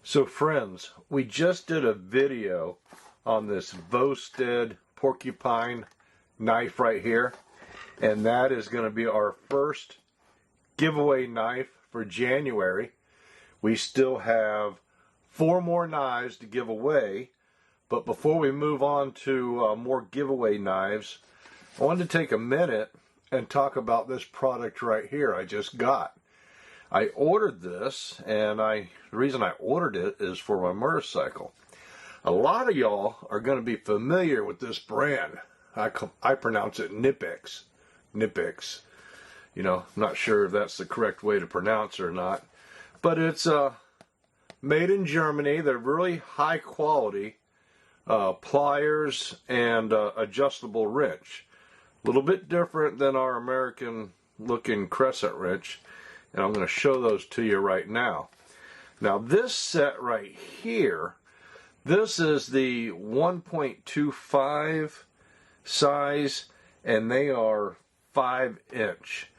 So friends, we just did a video on this Vostead porcupine knife right here, and that is going to be our first giveaway knife for January. We still have 4 more knives to give away, but before we move on to more giveaway knives, I wanted to take a minute and talk about this product right here I just got. I ordered this, and the reason I ordered it is for my motorcycle. A lot of y'all are going to be familiar with this brand. I pronounce it Knipex. Knipex. You know, I'm not sure if that's the correct way to pronounce it or not. But it's made in Germany. They're really high quality pliers and adjustable wrench. A little bit different than our American looking crescent wrench. And I'm going to show those to you right now. Now this set right here, this is the 1.25 size, and they are 5-inch.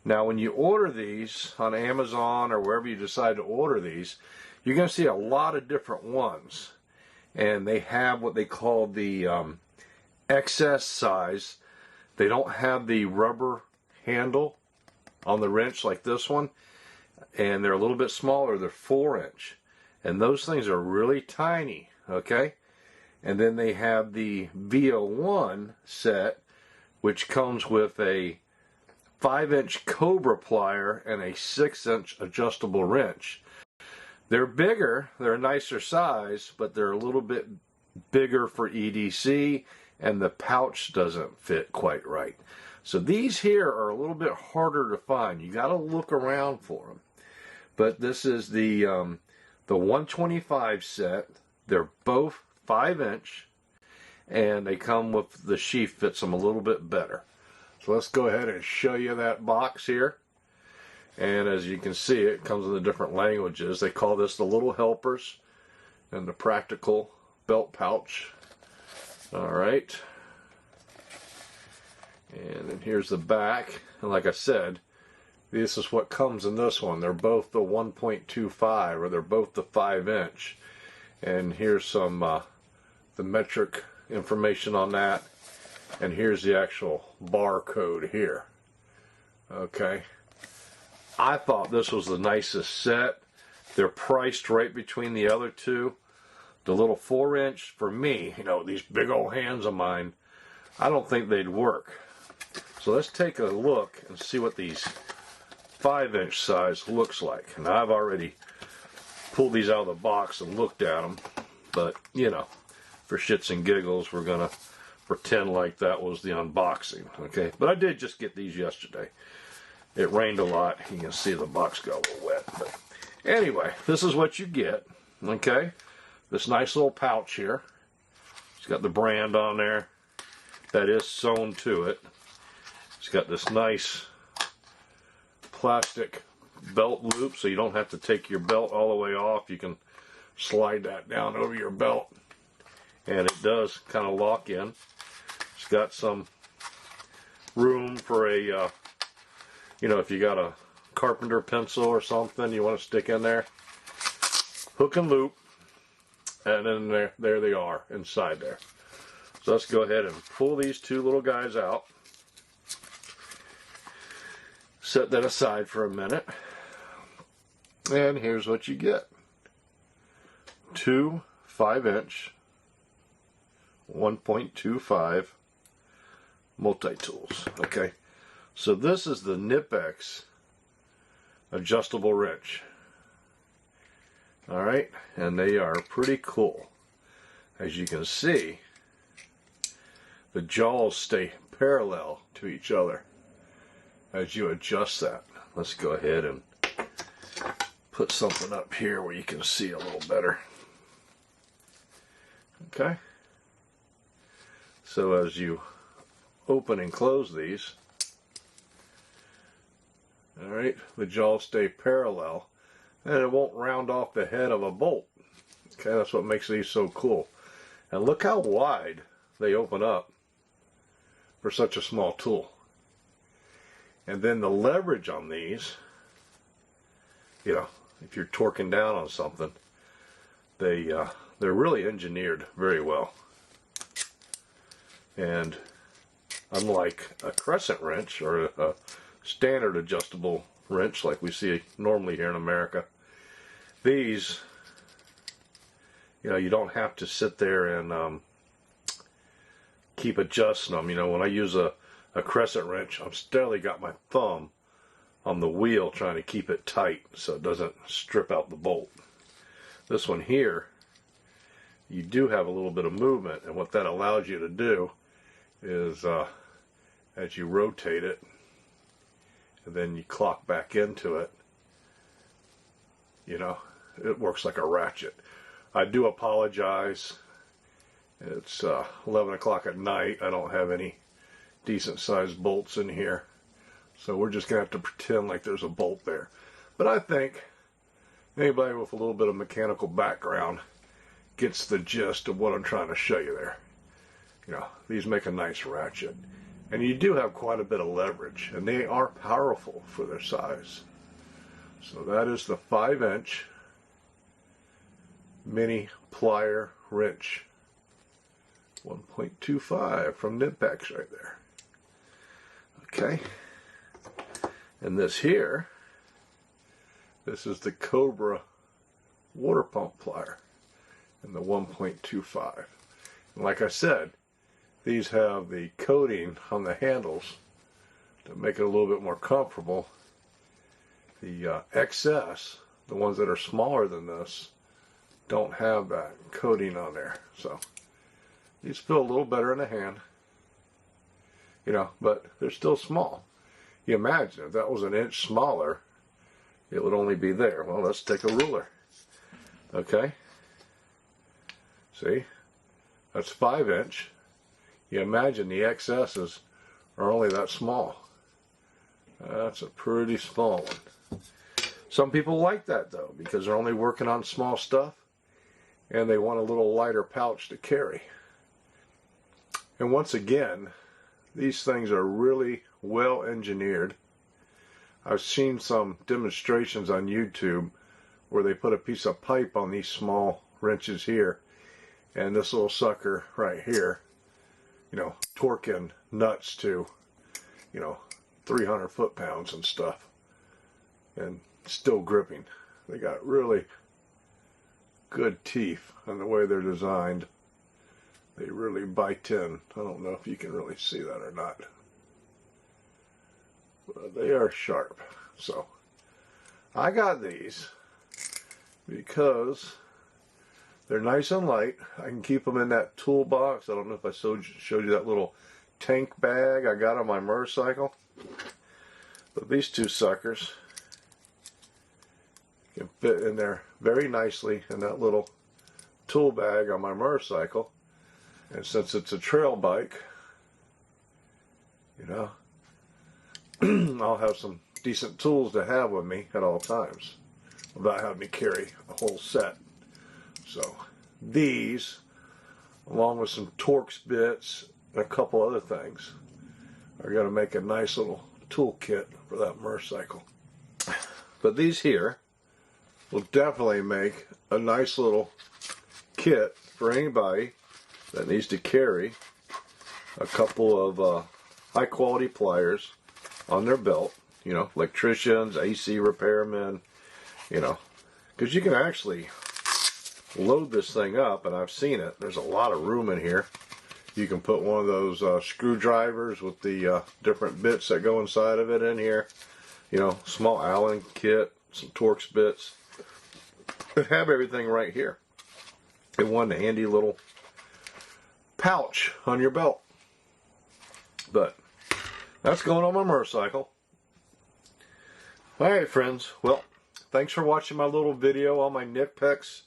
Now when you order these on Amazon or wherever you decide to order these, you're going to see a lot of different ones. And they have what they call the XS size. They don't have the rubber handle on the wrench like this one, and they're a little bit smaller. They're 4-inch, and those things are really tiny, okay? And then they have the VO1 set, which comes with a 5-inch Cobra plier and a 6-inch adjustable wrench. They're bigger, they're a nicer size, but they're a little bit bigger for EDC, and the pouch doesn't fit quite right. So these here are a little bit harder to find. You got to look around for them. But this is the 125 set. They're both 5-inch, and they come with the sheath fits them a little bit better. So let's go ahead and show you that box here. And as you can see, it comes in the different languages. They call this the little helpers and the practical belt pouch. All right. And then here's the back, and like I said, this is what comes in this one. They're both the 1.25, or they're both the 5-inch. And here's some the metric information on that, and here's the actual barcode here. Okay, I thought this was the nicest set. They're priced right between the other two. The little 4-inch, for me, you know, these big old hands of mine, I don't think they'd work. So let's take a look and see what these 5-inch size looks like. Now I've already pulled these out of the box and looked at them, but you know, for shits and giggles, we're gonna pretend like that was the unboxing, okay? But I did just get these yesterday. It rained a lot. You can see the box got a little wet, but anyway, this is what you get, okay? This nice little pouch here. It's got the brand on there. That is sewn to it. It's got this nice plastic belt loop, so you don't have to take your belt all the way off. You can slide that down over your belt, and it does kind of lock in. It's got some room for a, you know, if you got a carpenter pencil or something you want to stick in there. Hook and loop, and then there they are inside there. So let's go ahead and pull these two little guys out. Set that aside for a minute. And here's what you get. 2 5-inch 1.25 multi-tools. Okay. So this is the Knipex adjustable wrench. Alright. And they are pretty cool. As you can see, the jaws stay parallel to each other as you adjust that. Let's go ahead and put something up here where you can see a little better. Okay. So as you open and close these, alright, the jaws stay parallel, and it won't round off the head of a bolt. Okay, that's what makes these so cool. And look how wide they open up for such a small tool. And then the leverage on these, you know, if you're torquing down on something, they're really engineered very well. And unlike a crescent wrench or a standard adjustable wrench like we see normally here in America, these, you know, you don't have to sit there and keep adjusting them. You know, when I use a crescent wrench, I'm steadily got my thumb on the wheel trying to keep it tight so it doesn't strip out the bolt. This one here, you do have a little bit of movement, and what that allows you to do is as you rotate it and then you clock back into it, you know, it works like a ratchet. I do apologize. It's 11 o'clock at night. I don't have any decent sized bolts in here, so we're just gonna have to pretend like there's a bolt there. But I think anybody with a little bit of mechanical background gets the gist of what I'm trying to show you there. You know, these make a nice ratchet, and you do have quite a bit of leverage, and they are powerful for their size. So that is the 5-inch mini plier wrench, 1.25 from Knipex right there. Okay, and this here, this is the Cobra water pump plier in the 1.25. And like I said, these have the coating on the handles to make it a little bit more comfortable. The XS, the ones that are smaller than this, don't have that coating on there. So these feel a little better in the hand, you know, but they're still small. You imagine if that was an inch smaller, it would only be there. Well, let's take a ruler. Okay, see, that's 5-inch. You imagine the XS's are only that small. That's a pretty small one. Some people like that though, because they're only working on small stuff and they want a little lighter pouch to carry. And once again, these things are really well engineered. I've seen some demonstrations on YouTube where they put a piece of pipe on these small wrenches here, and this little sucker right here, you know, torquing nuts to, you know, 300 foot-pounds and stuff, and still gripping. They got really good teeth on the way they're designed. They really bite in. I don't know if you can really see that or not, but they are sharp. So I got these because they're nice and light. I can keep them in that toolbox. I don't know if I showed you that little tank bag I got on my motorcycle. But these two suckers can fit in there very nicely in that little tool bag on my motorcycle. And since it's a trail bike, you know, I'll have some decent tools to have with me at all times without having to carry a whole set. So these, along with some Torx bits and a couple other things, are going to make a nice little toolkit for that motorcycle. But these here will definitely make a nice little kit for anybody that needs to carry a couple of high quality pliers on their belt. You know, electricians, AC repairmen, you know, because you can actually load this thing up, and I've seen it. There's a lot of room in here. You can put one of those screwdrivers with the different bits that go inside of it in here. You know, small Allen kit, some Torx bits. And have everything right here in one handy little pouch on your belt. But that's going on my motorcycle. Alright friends, well, thanks for watching my little video on my Knipex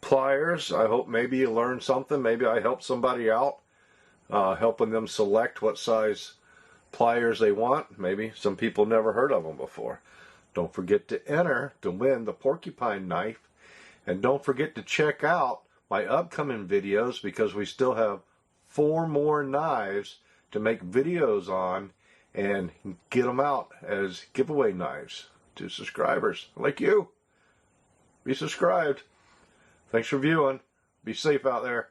pliers. I hope maybe you learned something. Maybe I helped somebody out, helping them select what size pliers they want. Maybe some people never heard of them before. Don't forget to enter to win the porcupine knife, and don't forget to check out my upcoming videos, because we still have 4 more knives to make videos on and get them out as giveaway knives to subscribers like you. Be subscribed. Thanks for viewing. Be safe out there.